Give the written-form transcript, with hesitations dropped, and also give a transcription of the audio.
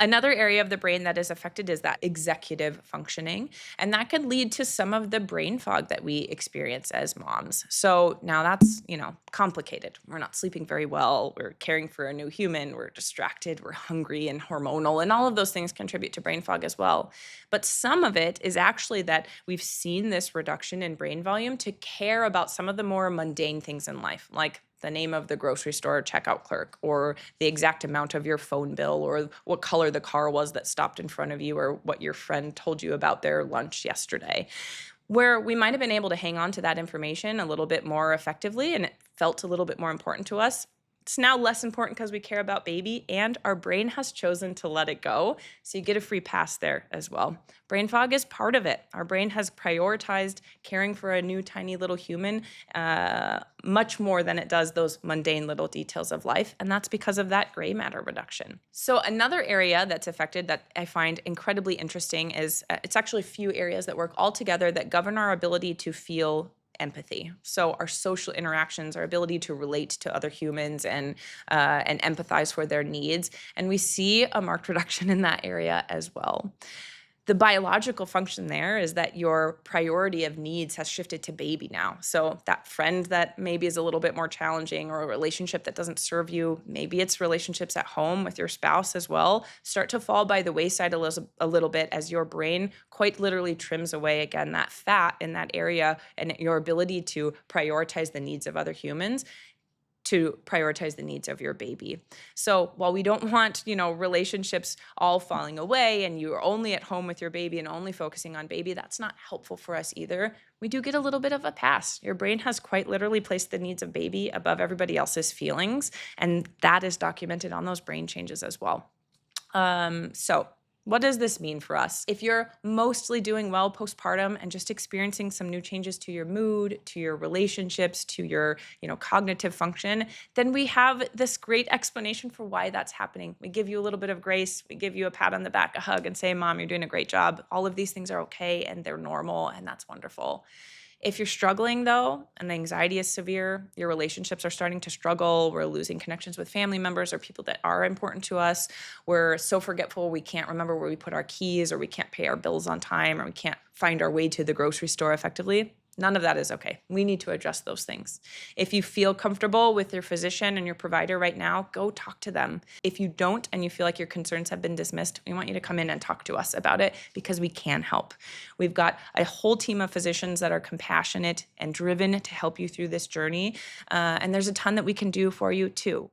Another area of the brain that is affected is that executive functioning, and that could lead to some of the brain fog that we experience as moms. So now that's, complicated. We're not sleeping very well, we're caring for a new human, we're distracted, we're hungry and hormonal, and all of those things contribute to brain fog as well. But some of it is actually that we've seen this reduction in brain volume to care about some of the more mundane things in life, like the name of the grocery store checkout clerk, or the exact amount of your phone bill, or what color the car was that stopped in front of you, or what your friend told you about their lunch yesterday. Where we might have been able to hang on to that information a little bit more effectively and it felt a little bit more important to us, it's now less important because we care about baby and our brain has chosen to let it go. So you get a free pass there as well. Brain fog is part of it. Our brain has prioritized caring for a new tiny little human much more than it does those mundane little details of life. And that's because of that gray matter reduction. So another area that's affected that I find incredibly interesting is it's actually a few areas that work all together that govern our ability to feel empathy. So our social interactions, our ability to relate to other humans and empathize for their needs. And we see a marked reduction in that area as well. The biological function there is that your priority of needs has shifted to baby now. So that friend that maybe is a little bit more challenging, or a relationship that doesn't serve you, maybe it's relationships at home with your spouse as well, start to fall by the wayside a little bit as your brain quite literally trims away again that fat in that area, and your ability to prioritize the needs of other humans to prioritize the needs of your baby. So while we don't want, relationships all falling away and you're only at home with your baby and only focusing on baby, that's not helpful for us either. We do get a little bit of a pass. Your brain has quite literally placed the needs of baby above everybody else's feelings, and that is documented on those brain changes as well. So what does this mean for us? If you're mostly doing well postpartum and just experiencing some new changes to your mood, to your relationships, to your, cognitive function, then we have this great explanation for why that's happening. We give you a little bit of grace. We give you a pat on the back, a hug, and say, Mom, you're doing a great job. All of these things are okay and they're normal, and that's wonderful. If you're struggling, though, and the anxiety is severe, your relationships are starting to struggle, we're losing connections with family members or people that are important to us, we're so forgetful we can't remember where we put our keys, or we can't pay our bills on time, or we can't find our way to the grocery store effectively, none of that is okay. We need to address those things. If you feel comfortable with your physician and your provider right now, go talk to them. If you don't and you feel like your concerns have been dismissed, we want you to come in and talk to us about it, because we can help. We've got a whole team of physicians that are compassionate and driven to help you through this journey. And there's a ton that we can do for you too.